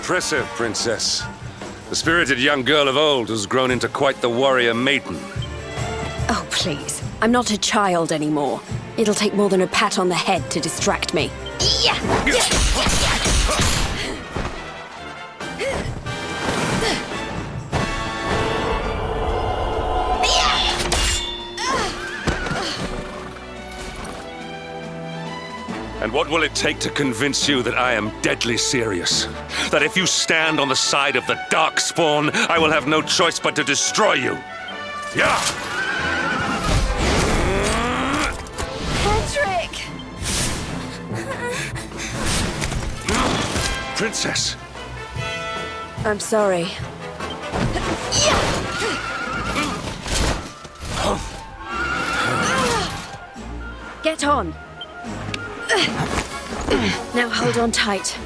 Impressive, Princess. The spirited young girl of old has grown into quite the warrior maiden. Oh, please. I'm not a child anymore. It'll take more than a pat on the head to distract me. And what will it take to convince you that I am deadly serious? That if you stand on the side of the Darkspawn, I will have no choice but to destroy you? Yeah! Patrick! Princess! I'm sorry. Get on! Now hold on tight.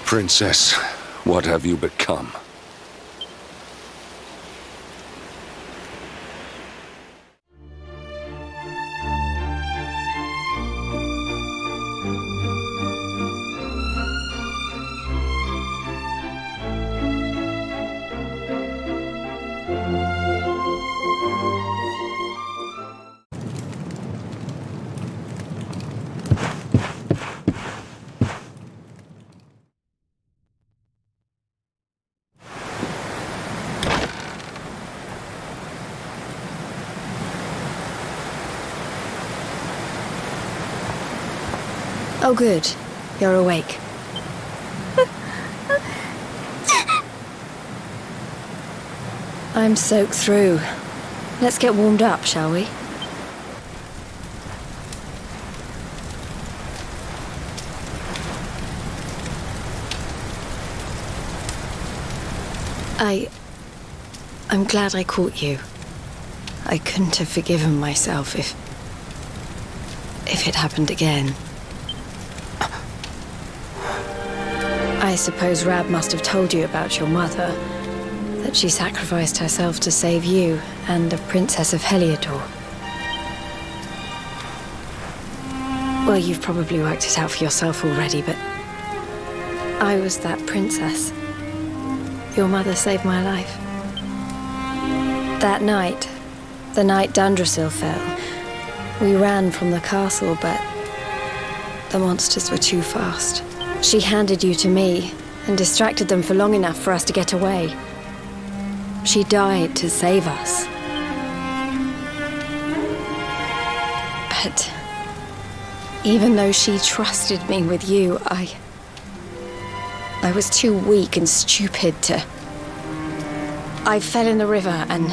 Princess, what have you become? Oh, good. You're awake. I'm soaked through. Let's get warmed up, shall we? I'm glad I caught you. I couldn't have forgiven myself if it happened again. I suppose Rab must have told you about your mother, that she sacrificed herself to save you and the Princess of Heliodor. Well, you've probably worked it out for yourself already, but I was that princess. Your mother saved my life. That night, the night Yggdrasil fell, we ran from the castle, but the monsters were too fast. She handed you to me and distracted them for long enough for us to get away. She died to save us. But even though she trusted me with you, I was too weak and stupid to... I fell in the river and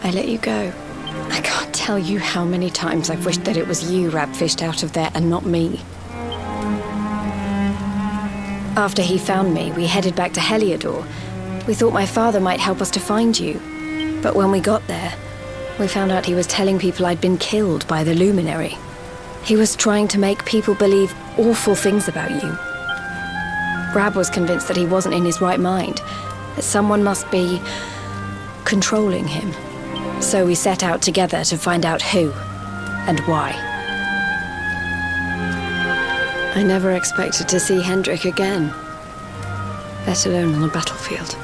I let you go. I can't tell you how many times I've wished that it was you Rab fished out of there and not me. After he found me, we headed back to Heliodor. We thought my father might help us to find you. But when we got there, we found out he was telling people I'd been killed by the Luminary. He was trying to make people believe awful things about you. Rab was convinced that he wasn't in his right mind, that someone must be controlling him. So we set out together to find out who and why. I never expected to see Hendrik again, let alone on a battlefield.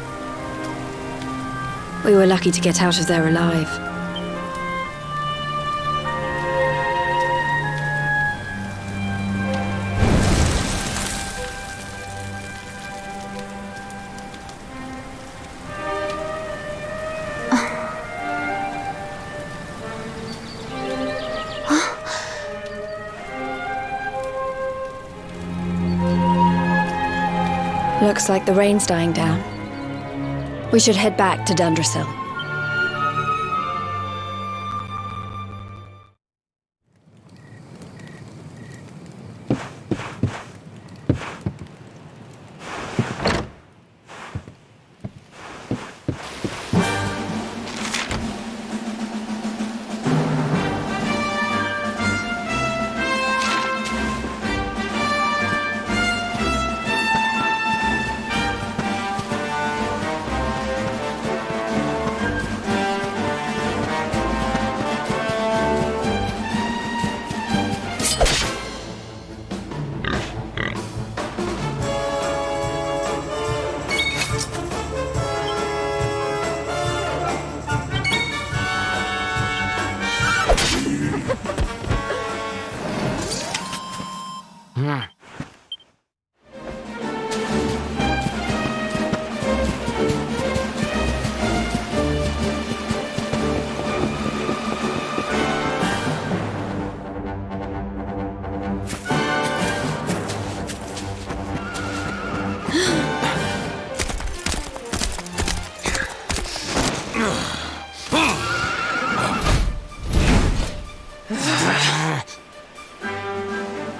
We were lucky to get out of there alive. Looks like the rain's dying down. We should head back to Yggdrasil.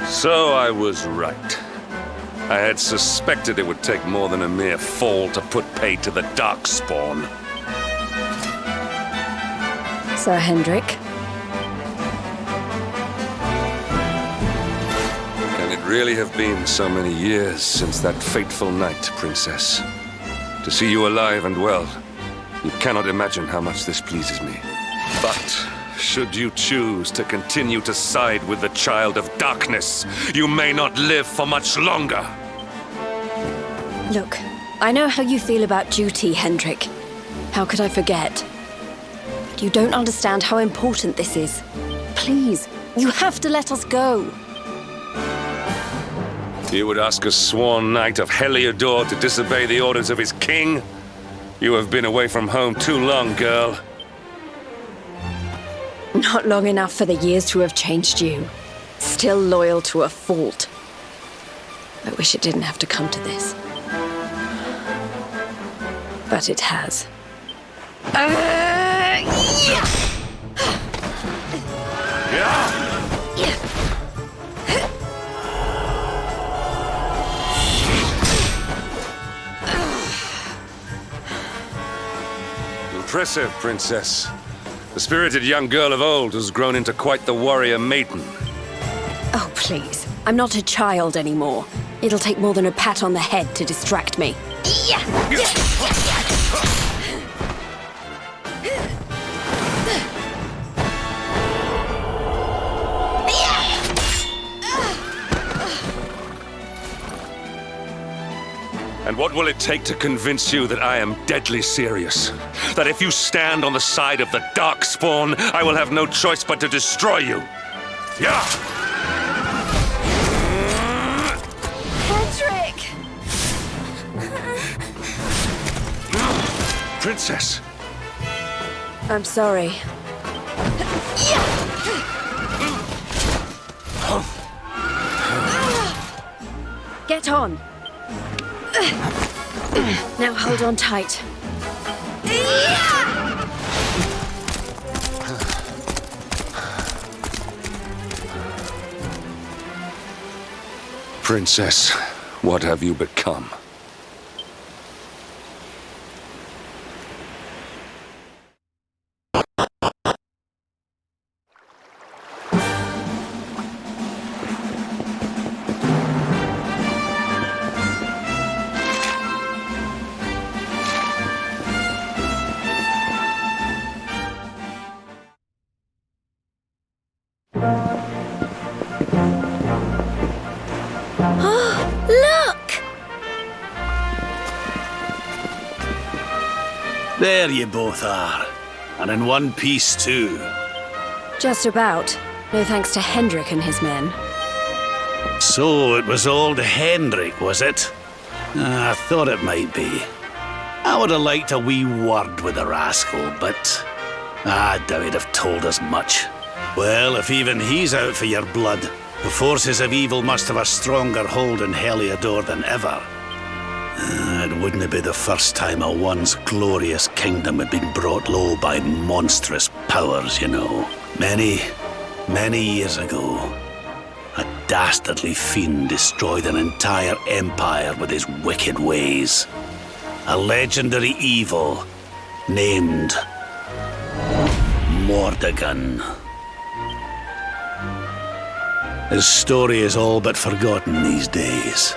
So I was right. I had suspected it would take more than a mere fall to put pay to the Darkspawn. Sir Hendrik. Can it really have been so many years since that fateful night, Princess? To see you alive and well, you cannot imagine how much this pleases me. But should you choose to continue to side with the Child of Darkness, you may not live for much longer. Look, I know how you feel about duty, Hendrik. How could I forget? But you don't understand how important this is. Please, you have to let us go. You would ask a sworn knight of Heliodor to disobey the orders of his king? You have been away from home too long, girl. Not long enough for the years to have changed you. Still loyal to a fault. I wish it didn't have to come to this. But it has. Impressive, Princess. The spirited young girl of old has grown into quite the warrior maiden. Oh, please. I'm not a child anymore. It'll take more than a pat on the head to distract me. And what will it take to convince you that I am deadly serious? That if you stand on the side of the Darkspawn, I will have no choice but to destroy you? Yeah! Hendrik! Princess! I'm sorry. Get on. Now hold on tight. Princess, what have you become? There you both are. And in one piece, too. Just about. No thanks to Hendrik and his men. So it was old Hendrik, was it? I thought it might be. I would have liked a wee word with the rascal, but I doubt he'd have told us much. Well, if even he's out for your blood, the forces of evil must have a stronger hold in Heliodor than ever. It wouldn't be the first time a once glorious kingdom had been brought low by monstrous powers, you know. Many years ago, a dastardly fiend destroyed an entire empire with his wicked ways. A legendary evil named Mordegon. His story is all but forgotten these days.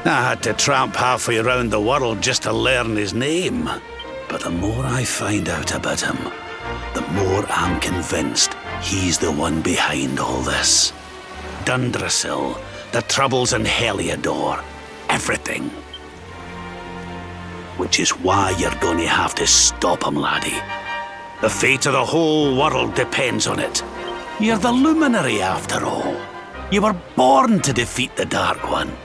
I had to tramp halfway around the world just to learn his name. But the more I find out about him, the more I'm convinced he's the one behind all this. Yggdrasil, the troubles in Heliodor, everything. Which is why you're going to have to stop him, laddie. The fate of the whole world depends on it. You're the luminary, after all. You were born to defeat the Dark One.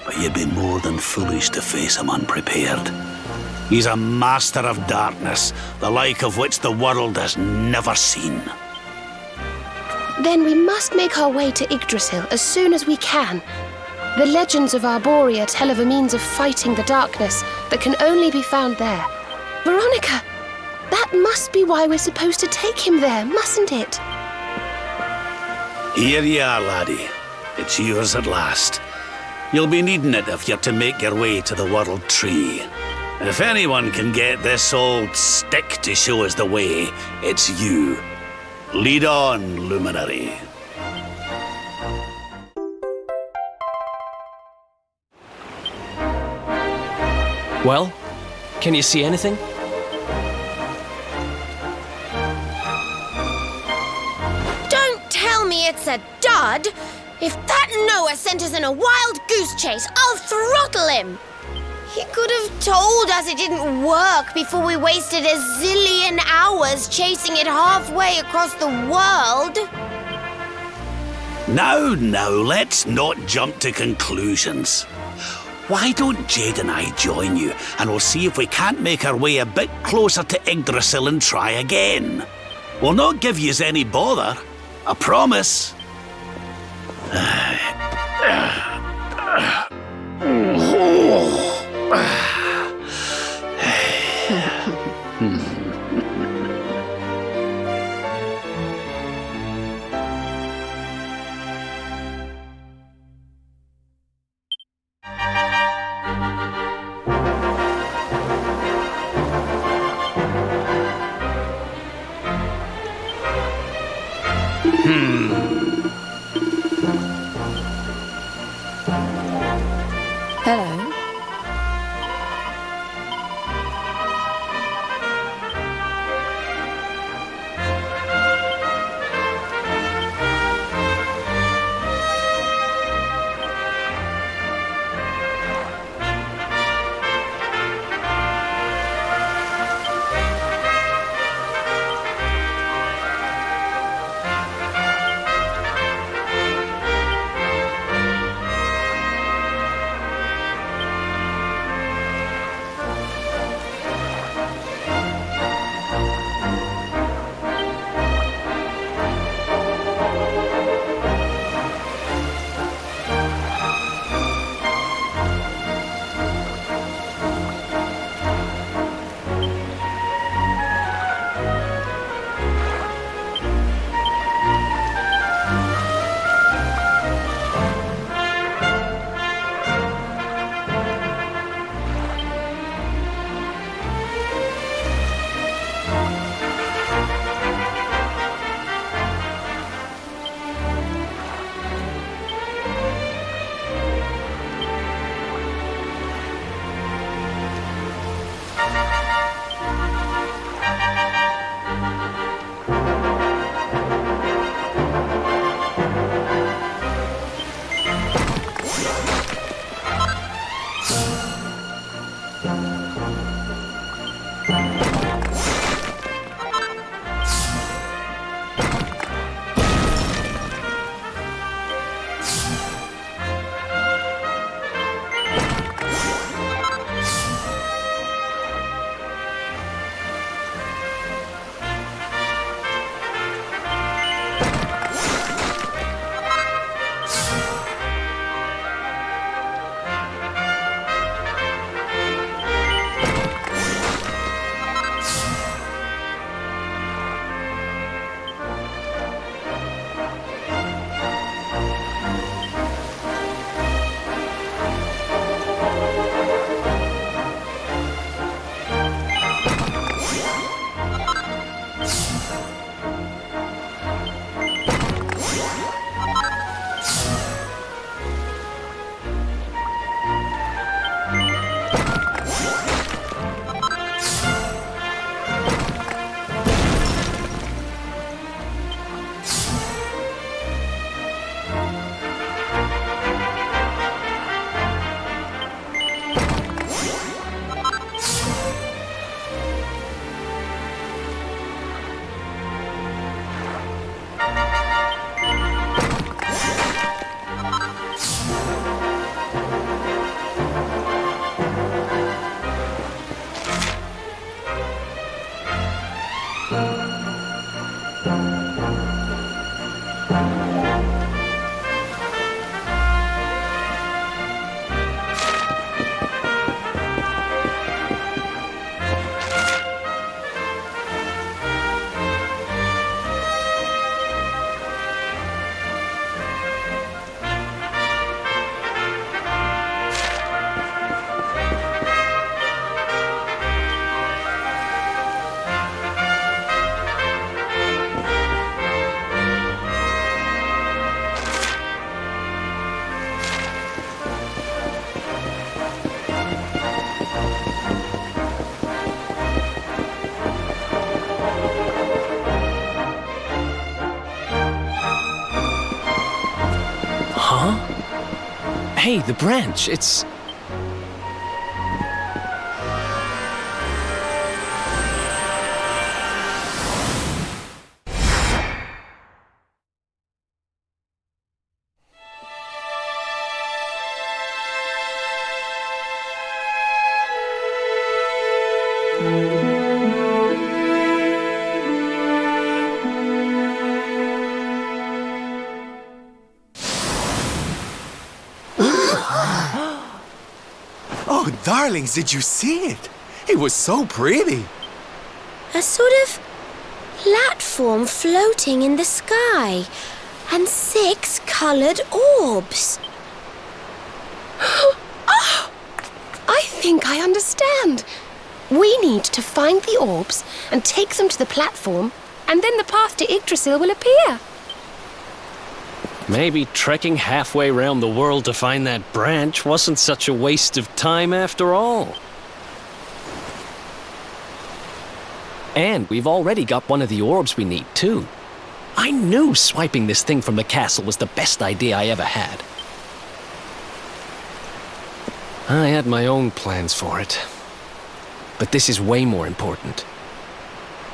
But you'd be more than foolish to face him unprepared. He's a master of darkness, the like of which the world has never seen. Then we must make our way to Yggdrasil as soon as we can. The legends of Arborea tell of a means of fighting the darkness that can only be found there. Veronica! That must be why we're supposed to take him there, mustn't it? Here you are, laddie. It's yours at last. You'll be needing it if you're to make your way to the World Tree. If anyone can get this old stick to show us the way, it's you. Lead on, luminary. Well, can you see anything? Don't tell me it's a dud! If that Noah sent us in a wild goose chase, I'll throttle him! He could have told us it didn't work before we wasted a zillion hours chasing it halfway across the world. Now, let's not jump to conclusions. Why don't Jade and I join you, and we'll see if we can't make our way a bit closer to Yggdrasil and try again. We'll not give yous any bother, I promise. Hello. Hey, the branch, it's... Oh, darlings, did you see it? It was so pretty. A sort of platform floating in the sky, and 6 coloured orbs. Oh, I think I understand. We need to find the orbs and take them to the platform, and then the path to Yggdrasil will appear. Maybe trekking halfway around the world to find that branch wasn't such a waste of time after all. And we've already got one of the orbs we need, too. I knew swiping this thing from the castle was the best idea I ever had. I had my own plans for it. But this is way more important.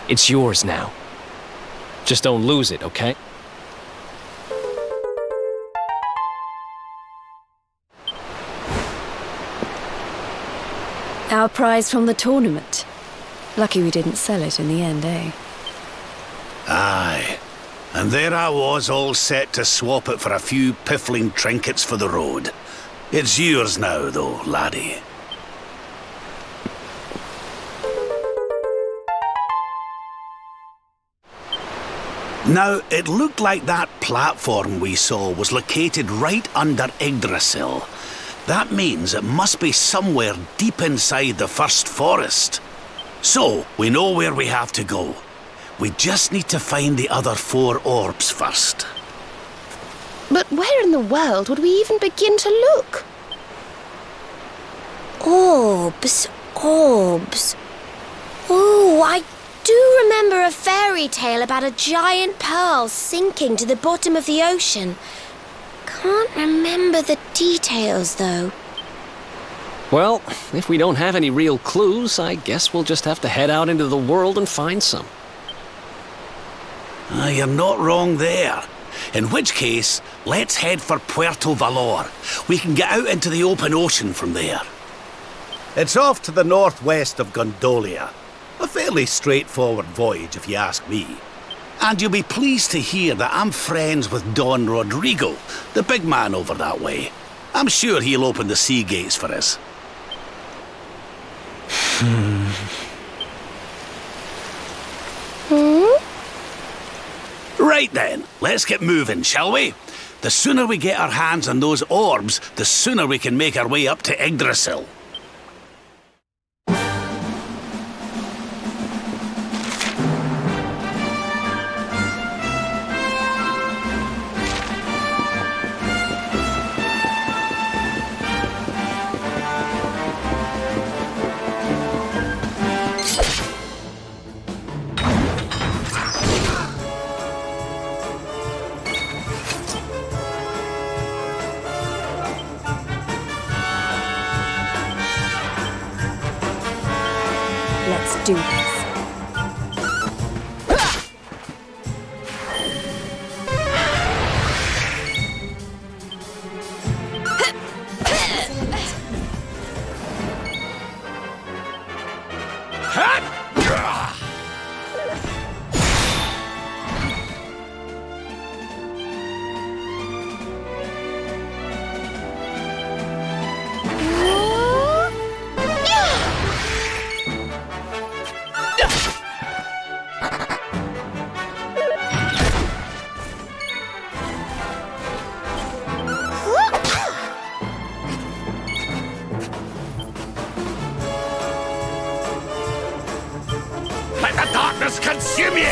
It's yours now. Just don't lose it, okay? Our prize from the tournament. Lucky we didn't sell it in the end, eh? Aye. And there I was, all set to swap it for a few piffling trinkets for the road. It's yours now, though, laddie. Now, it looked like that platform we saw was located right under Yggdrasil. That means it must be somewhere deep inside the first forest. So, we know where we have to go. We just need to find the other 4 orbs first. But where in the world would we even begin to look? Orbs, orbs. Oh, I do remember a fairy tale about a giant pearl sinking to the bottom of the ocean. Can't remember the details, though. Well, if we don't have any real clues, I guess we'll just have to head out into the world and find some. You're not wrong there. In which case, let's head for Puerto Valor. We can get out into the open ocean from there. It's off to the northwest of Gondolia. A fairly straightforward voyage, if you ask me. And you'll be pleased to hear that I'm friends with Don Rodrigo, the big man over that way. I'm sure he'll open the sea gates for us. Right then, let's get moving, shall we? The sooner we get our hands on those orbs, the sooner we can make our way up to Yggdrasil. Let's do this. Let the darkness consume you!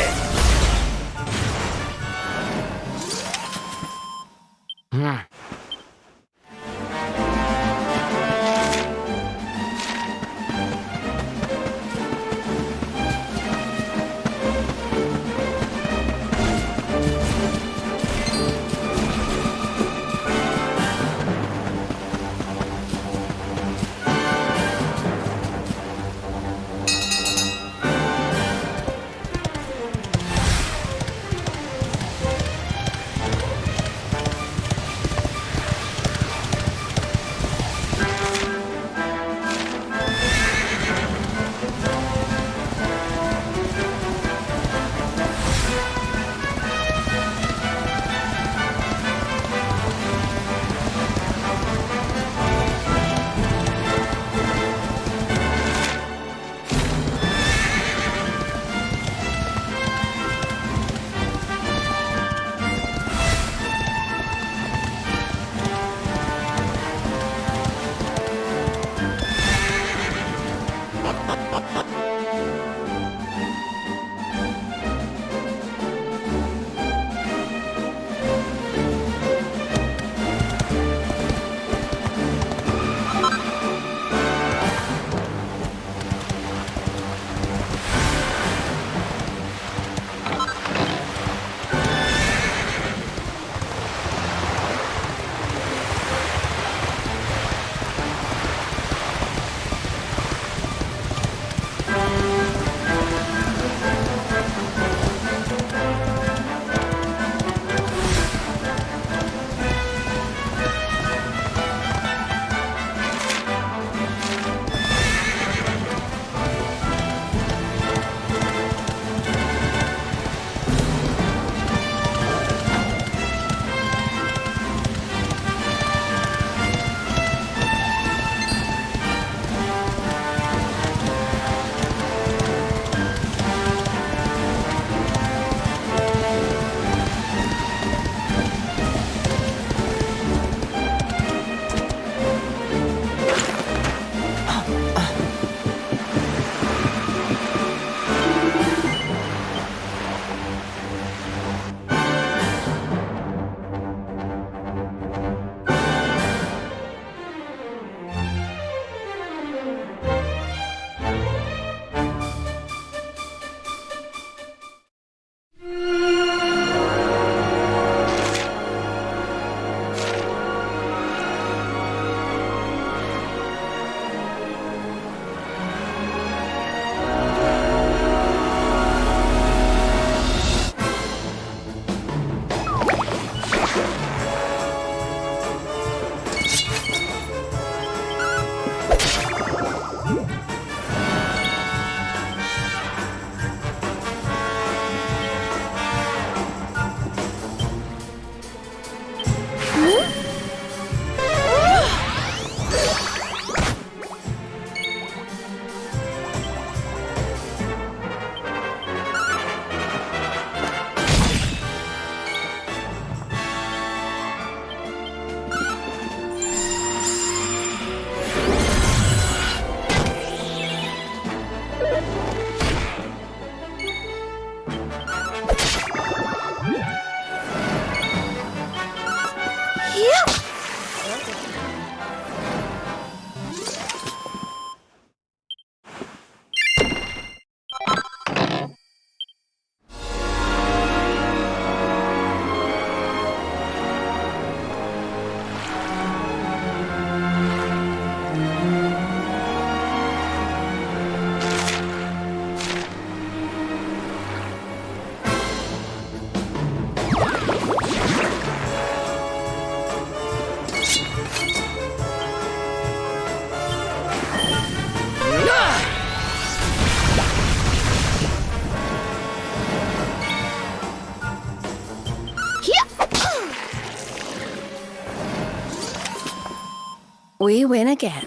we win again.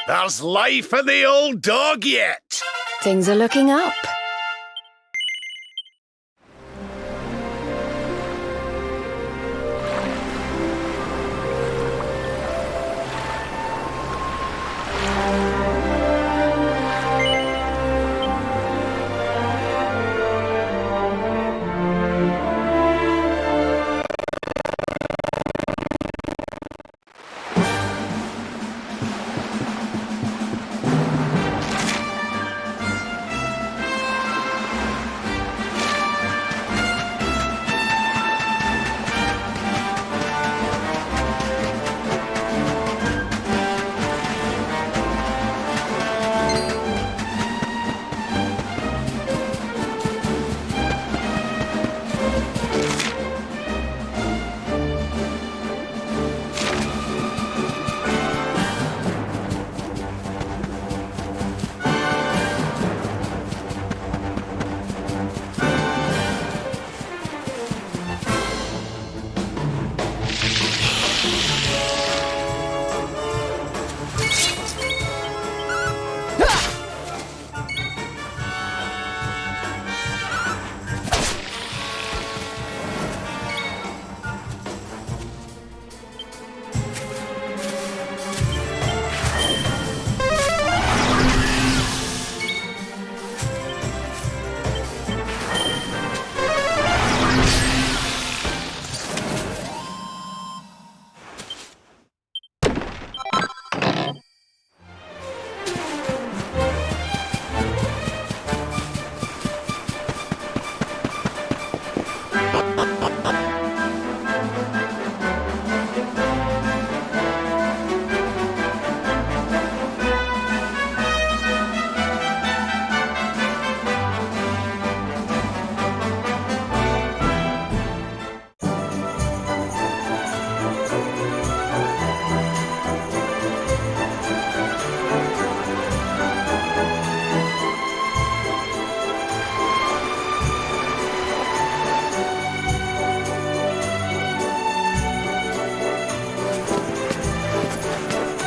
There's life in the old dog yet. Things are looking up.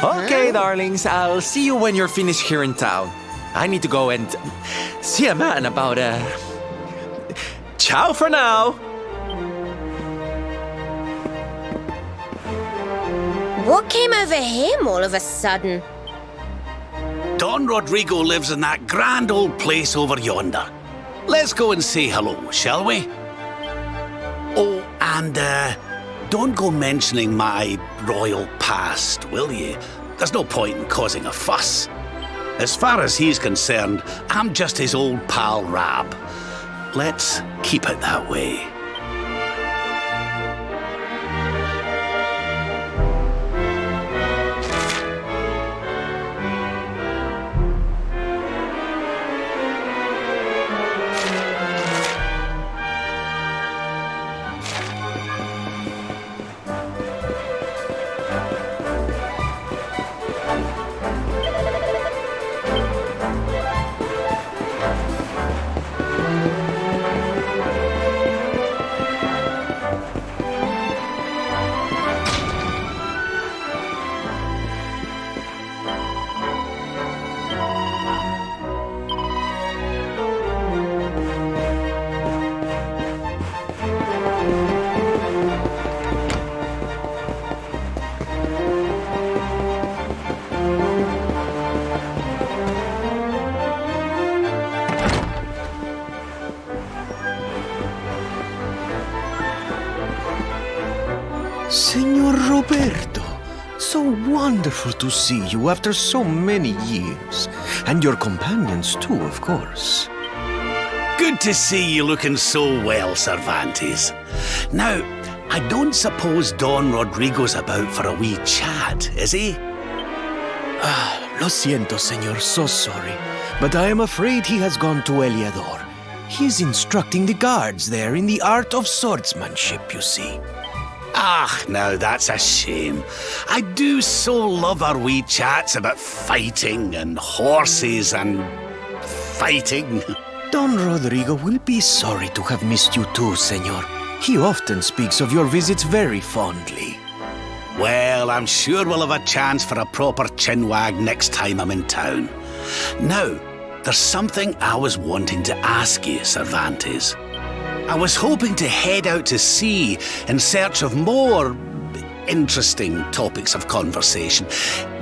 Okay, darlings, I'll see you when you're finished here in town. I need to go and see a man about Ciao for now! What came over him all of a sudden? Don Rodrigo lives in that grand old place over yonder. Let's go and say hello, shall we? Oh, and don't go mentioning my royal past, will ye? There's no point in causing a fuss. As far as he's concerned, I'm just his old pal Rab. Let's keep it that way. Senor Roberto, so wonderful to see you after so many years. And your companions too, of course. Good to see you looking so well, Cervantes. Now, I don't suppose Don Rodrigo's about for a wee chat, is he? Lo siento, senor, so sorry. But I am afraid he has gone to Eliador. He is instructing the guards there in the art of swordsmanship, you see. Ah, now that's a shame. I do so love our wee chats about fighting and horses and fighting. Don Rodrigo will be sorry to have missed you too, senor. He often speaks of your visits very fondly. Well, I'm sure we'll have a chance for a proper chinwag next time I'm in town. Now, there's something I was wanting to ask you, Cervantes. I was hoping to head out to sea in search of more interesting topics of conversation.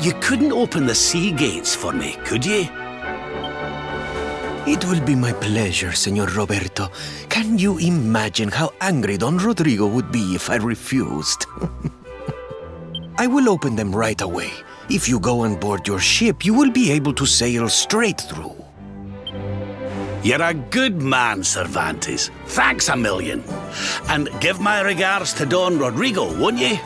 You couldn't open the sea gates for me, could you? It will be my pleasure, Senor Roberto. Can you imagine how angry Don Rodrigo would be if I refused? I will open them right away. If you go on board your ship, you will be able to sail straight through. You're a good man, Cervantes. Thanks a million. And give my regards to Don Rodrigo, won't you?